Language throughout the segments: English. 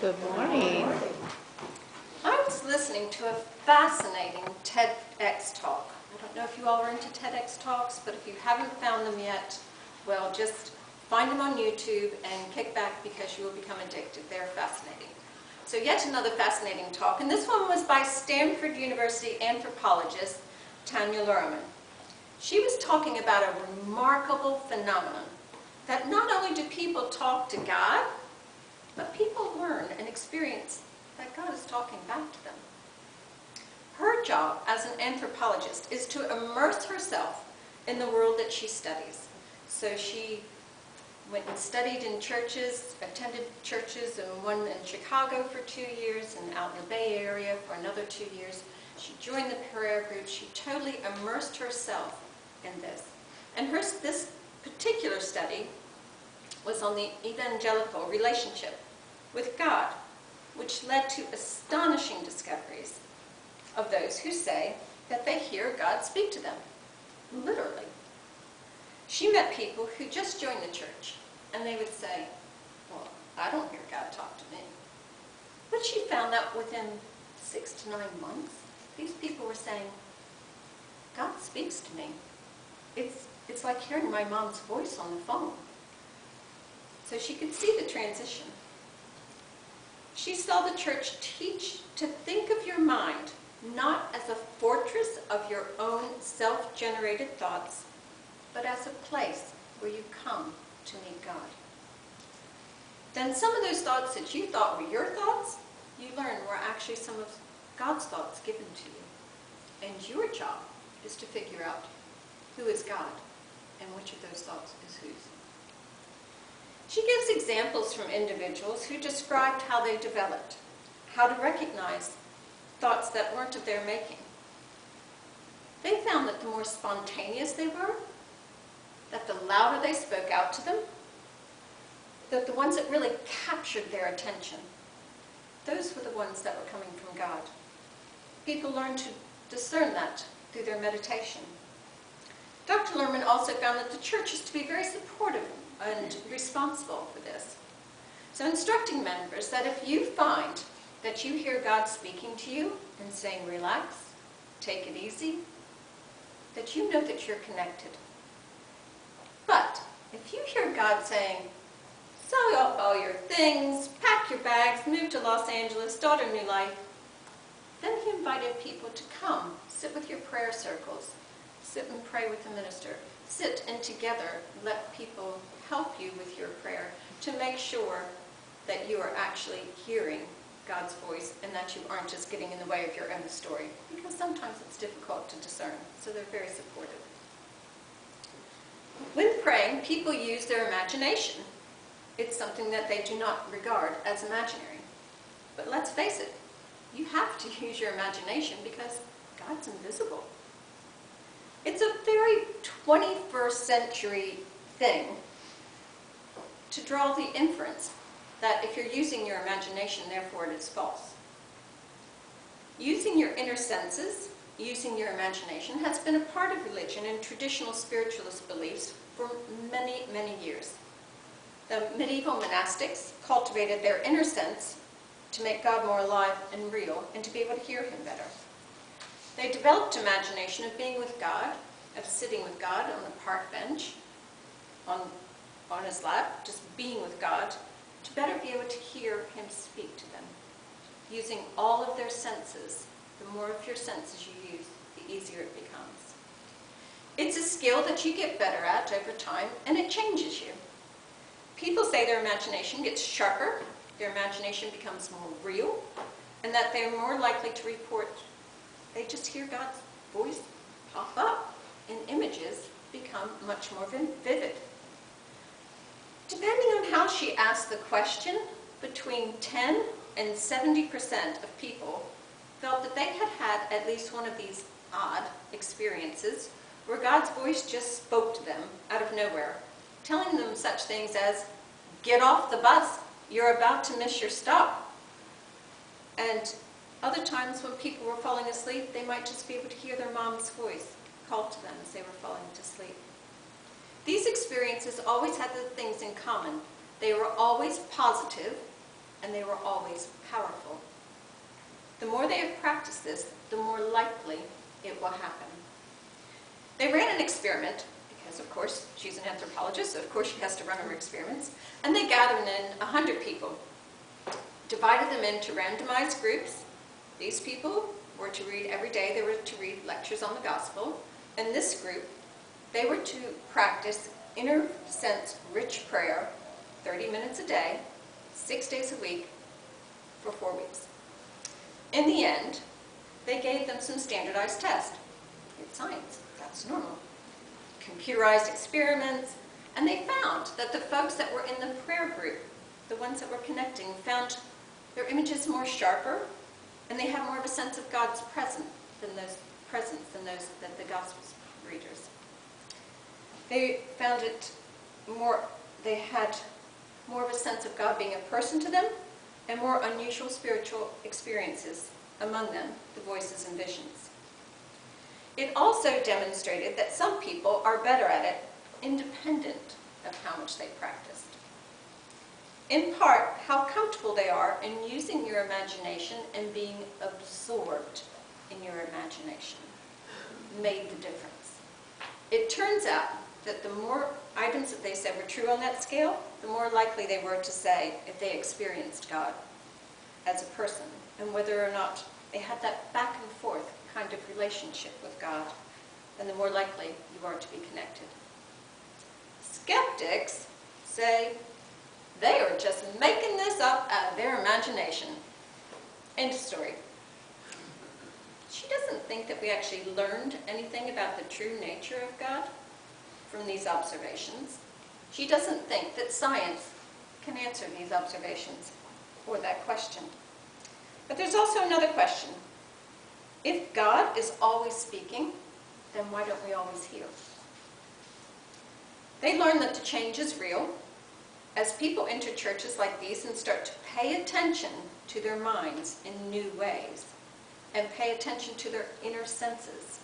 Good morning. I was listening to a fascinating TEDx talk. I don't know if you all are into TEDx talks, but if you haven't found them yet, well, just find them on YouTube and kick back because you will become addicted. They're fascinating. So yet another fascinating talk, and this one was by Stanford University anthropologist Tanya Luhrmann. She was talking about a remarkable phenomenon that not only do people talk to God, but people learn and experience that God is talking back to them. Her job as an anthropologist is to immerse herself in the world that she studies. So she went and studied in churches, attended churches, and one in Chicago for 2 years and out in the Bay Area for another 2 years. She joined the Pereira Group. She totally immersed herself in this. And this particular study was on the evangelical relationship with God, which led to astonishing discoveries of those who say that they hear God speak to them, literally. She met people who just joined the church, and they would say, well, I don't hear God talk to me. But she found that within 6 to 9 months, these people were saying, God speaks to me. It's like hearing my mom's voice on the phone. So she could see the transition. She saw the church teach to think of your mind not as a fortress of your own self-generated thoughts, but as a place where you come to meet God. Then some of those thoughts that you thought were your thoughts, you learn were actually some of God's thoughts given to you. And your job is to figure out who is God and which of those thoughts is whose. She gives examples from individuals who described how they developed, how to recognize thoughts that weren't of their making. They found that the more spontaneous they were, that the louder they spoke out to them, that the ones that really captured their attention, those were the ones that were coming from God. People learned to discern that through their meditation. Dr. Luhrmann also found that the church is to be very supportive and responsible for this. So instructing members that if you find that you hear God speaking to you and saying, relax, take it easy, that you know that you're connected. But if you hear God saying, sell off all your things, pack your bags, move to Los Angeles, start a new life, then he invited people to come, sit with your prayer circles, sit and pray with the minister, sit and together let people help you with your prayer to make sure that you are actually hearing God's voice and that you aren't just getting in the way of your own story, because sometimes it's difficult to discern, so they're very supportive. When praying, people use their imagination. It's something that they do not regard as imaginary. But let's face it, you have to use your imagination because God's invisible. It's a very 21st century thing to draw the inference that if you're using your imagination, therefore it is false. Using your inner senses, using your imagination, has been a part of religion and traditional spiritualist beliefs for many, many years. The medieval monastics cultivated their inner sense to make God more alive and real and to be able to hear him better. They developed imagination of being with God, of sitting with God on the park bench, on his lap, just being with God, to better be able to hear him speak to them. Using all of their senses, the more of your senses you use, the easier it becomes. It's a skill that you get better at over time, and it changes you. People say their imagination gets sharper, their imagination becomes more real, and that they're more likely to report. They just hear God's voice pop up, and images become much more vivid. Depending on how she asked the question, between 10 and 70% of people felt that they had had at least one of these odd experiences where God's voice just spoke to them out of nowhere, telling them such things as, get off the bus, you're about to miss your stop. And other times when people were falling asleep, they might just be able to hear their mom's voice call to them as they were falling to sleep. These experiences always had the things in common. They were always positive, and they were always powerful. The more they have practiced this, the more likely it will happen. They ran an experiment, because of course she's an anthropologist, so of course she has to run her experiments, and they gathered in 100 people, divided them into randomized groups. These people were to read every day, they were to read lectures on the gospel. In this group, they were to practice inner sense rich prayer 30 minutes a day, 6 days a week, for 4 weeks. In the end, they gave them some standardized tests. It's science, that's normal. Computerized experiments, and they found that the folks that were in the prayer group, the ones that were connecting, found their images more sharper, and they had more of a sense of God's presence than those that the gospel readers. They found it more, they had more of a sense of God being a person to them, and more unusual spiritual experiences among them, the voices and visions. It also demonstrated that some people are better at it independent of how much they practiced. In part, how comfortable they are in using your imagination and being absorbed in your imagination made the difference. It turns out that the more items that they said were true on that scale, the more likely they were to say if they experienced God as a person, and whether or not they had that back and forth kind of relationship with God, then the more likely you are to be connected. Skeptics say they are just making this up out of their imagination. End of story. She doesn't think that we actually learned anything about the true nature of God from these observations. She doesn't think that science can answer these observations or that question. But there's also another question. If God is always speaking, then why don't we always hear? They learn that the change is real. As people enter churches like these and start to pay attention to their minds in new ways and pay attention to their inner senses,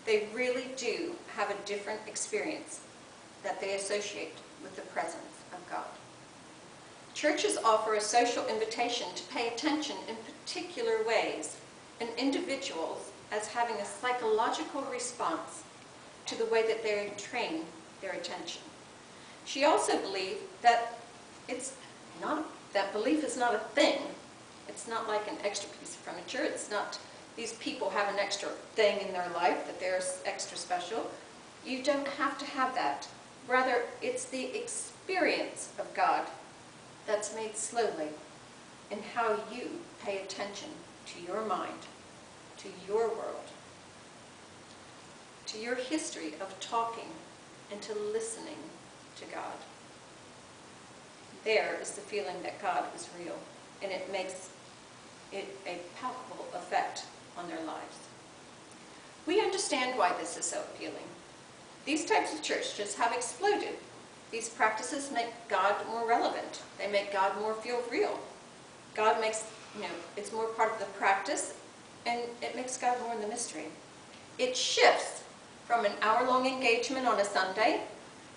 they really do have a different experience that they associate with the presence of God. Churches offer a social invitation to pay attention in particular ways, and individuals as having a psychological response to the way that they train their attention. She also believed that that belief is not a thing. It's not like an extra piece of furniture. It's not these people have an extra thing in their life that they're extra special. You don't have to have that. Rather, it's the experience of God that's made slowly in how you pay attention to your mind, to your world, to your history of talking and to listening to God. There is the feeling that God is real, and it makes it a palpable effect on their lives. We understand why this is so appealing. These types of churches have exploded. These practices make God more relevant. They make God more feel real. God makes, it's more part of the practice, and it makes God more in the mystery. It shifts from an hour-long engagement on a Sunday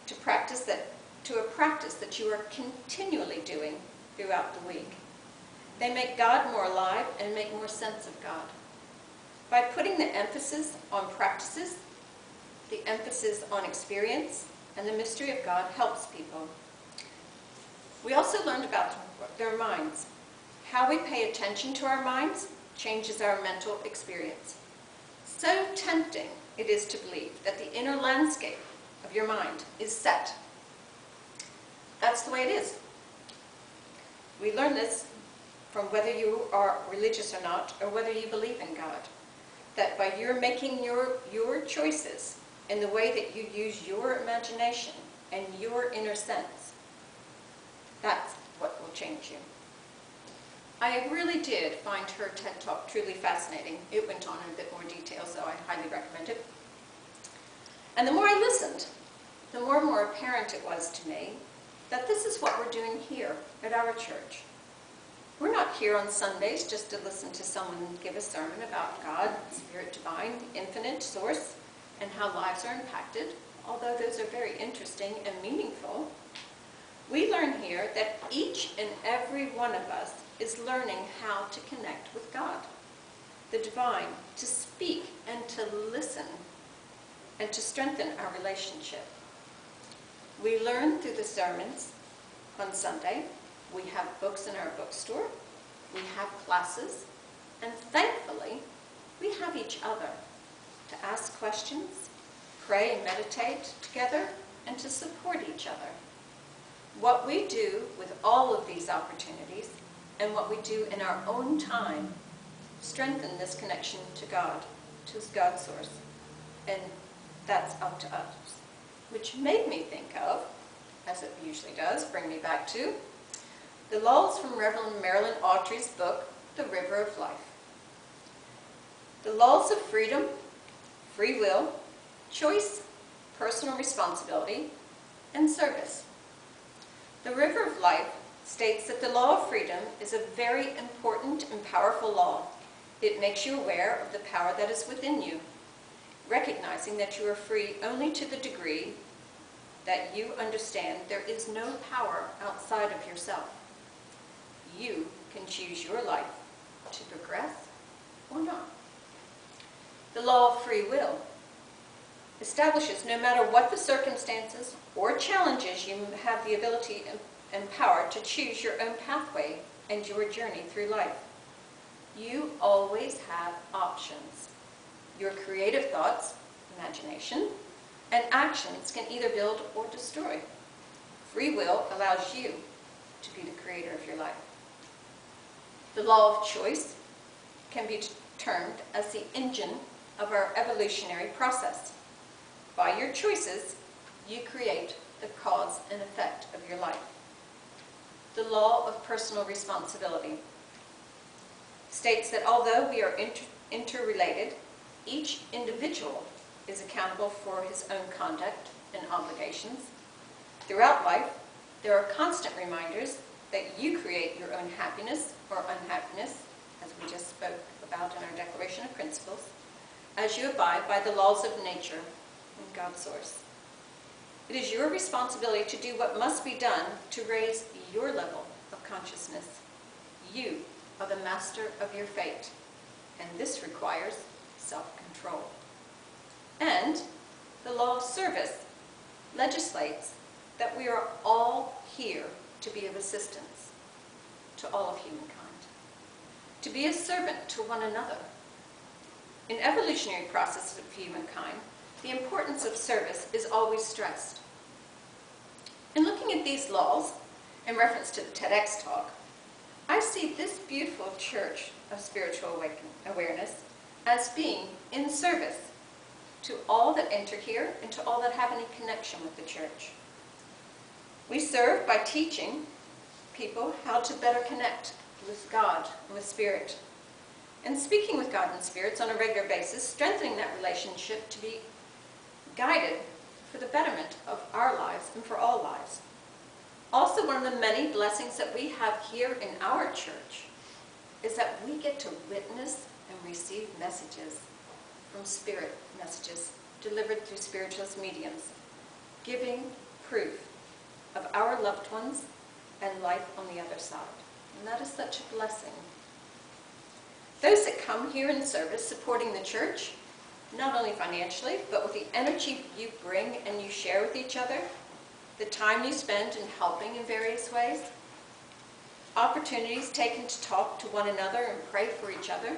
to a practice that you are continually doing throughout the week. They make God more alive and make more sense of God. By putting the emphasis on practices, the emphasis on experience, and the mystery of God helps people. We also learned about their minds. How we pay attention to our minds changes our mental experience. So tempting it is to believe that the inner landscape of your mind is set. That's the way it is. We learn this from whether you are religious or not, or whether you believe in God. That by your making your choices in the way that you use your imagination and your inner sense, that's what will change you. I really did find her TED Talk truly fascinating. It went on in a bit more detail, so I highly recommend it. And the more I listened, the more and more apparent it was to me that this is what we're doing here at our church. We're not here on Sundays just to listen to someone give a sermon about God, Spirit Divine, the infinite source, and how lives are impacted, although those are very interesting and meaningful. We learn here that each and every one of us is learning how to connect with God, the divine, to speak and to listen, and to strengthen our relationship. We learn through the sermons on Sunday. We have books in our bookstore. We have classes. And thankfully, we have each other to ask questions, pray and meditate together, and to support each other. What we do with all of these opportunities and what we do in our own time strengthen this connection to God, to God's source. And that's up to us. Which made me think of, as it usually does, bring me back to, the laws from Reverend Marilyn Autry's book, The River of Life. The laws of freedom, free will, choice, personal responsibility, and service. The River of Life states that the law of freedom is a very important and powerful law. It makes you aware of the power that is within you, recognizing that you are free only to the degree that you understand there is no power outside of yourself. You can choose your life to progress or not. The law of free will establishes no matter what the circumstances or challenges, you have the ability and power to choose your own pathway and your journey through life. You always have options. Your creative thoughts, imagination, and actions can either build or destroy. Free will allows you to be the creator of your life. The law of choice can be termed as the engine of our evolutionary process. By your choices, you create the cause and effect of your life. The law of personal responsibility states that although we are interrelated, each individual is accountable for his own conduct and obligations. Throughout life, there are constant reminders that you create your own happiness or unhappiness, as we just spoke about in our Declaration of Principles, as you abide by the laws of nature and God's source. It is your responsibility to do what must be done to raise your level of consciousness. You are the master of your fate, and this requires self-control. And the law of service legislates that we are all here to be of assistance to all of humankind, to be a servant to one another. In evolutionary processes of humankind, the importance of service is always stressed. In looking at these laws, in reference to the TEDx talk, I see this beautiful church of spiritual awareness as being in service to all that enter here and to all that have any connection with the church. We serve by teaching people how to better connect with God and with Spirit, and speaking with God and spirits on a regular basis, strengthening that relationship to be guided for the betterment of our lives and for all lives. Also, one of the many blessings that we have here in our church is that we get to witness and receive messages from spirit messages delivered through spiritualist mediums, giving proof of our loved ones and life on the other side. And that is such a blessing. Those that come here in service supporting the church, not only financially, but with the energy you bring and you share with each other, the time you spend in helping in various ways, opportunities taken to talk to one another and pray for each other,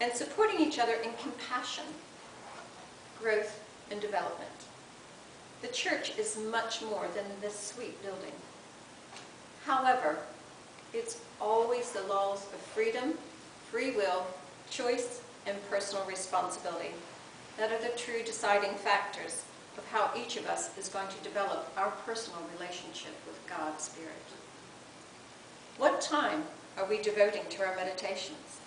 and supporting each other in compassion, growth, and development. The church is much more than this sweet building. However, it's always the laws of freedom, free will, choice, and personal responsibility that are the true deciding factors of how each of us is going to develop our personal relationship with God's Spirit. What time are we devoting to our meditations?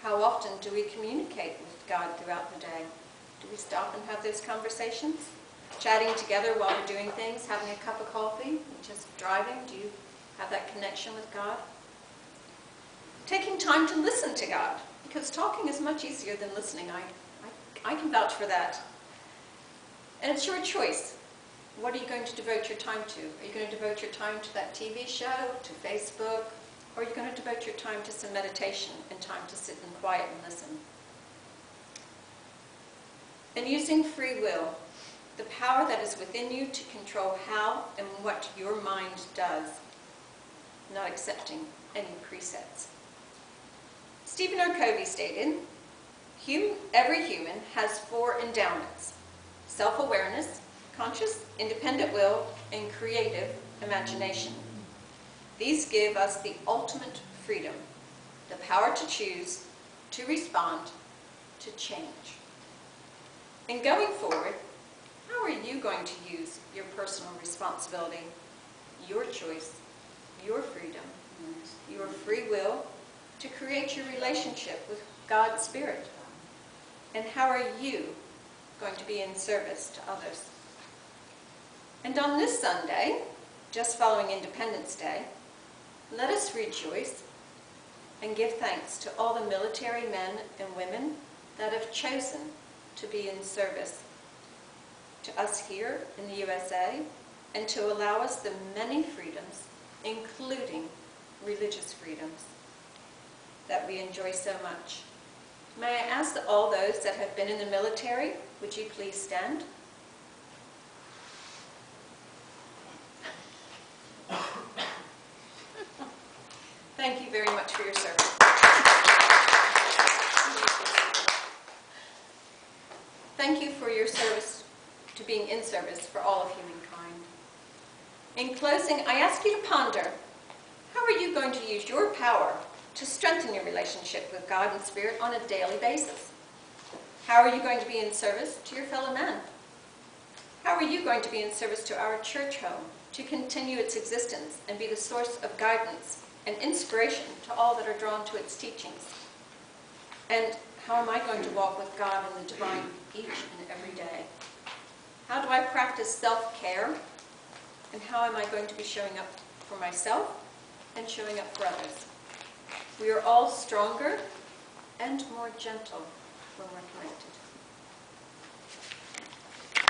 How often do we communicate with God throughout the day? Do we stop and have those conversations? Chatting together while we're doing things, having a cup of coffee, just driving? Do you have that connection with God? Taking time to listen to God, because talking is much easier than listening. I can vouch for that. And it's your choice. What are you going to devote your time to? Are you going to devote your time to that TV show, to Facebook, or are you going to devote your time to some meditation and time to sit in quiet and listen? And using free will, the power that is within you to control how and what your mind does, not accepting any presets. Stephen R. Covey stated, every human has 4 endowments: self-awareness, conscious, independent will, and creative imagination. These give us the ultimate freedom, the power to choose, to respond, to change. And going forward, how are you going to use your personal responsibility, your choice, your freedom, your free will to create your relationship with God's Spirit? And how are you going to be in service to others? And on this Sunday, just following Independence Day, let us rejoice and give thanks to all the military men and women that have chosen to be in service to us here in the USA and to allow us the many freedoms, including religious freedoms, that we enjoy so much. May I ask that all those that have been in the military, would you please stand? Thank you very much for your service. Thank you for your service to being in service for all of humankind. In closing, I ask you to ponder, how are you going to use your power to strengthen your relationship with God and Spirit on a daily basis? How are you going to be in service to your fellow men? How are you going to be in service to our church home to continue its existence and be the source of guidance and inspiration to all that are drawn to its teachings? And how am I going to walk with God and the divine each and every day? How do I practice self-care? And how am I going to be showing up for myself and showing up for others? We are all stronger and more gentle when we're connected.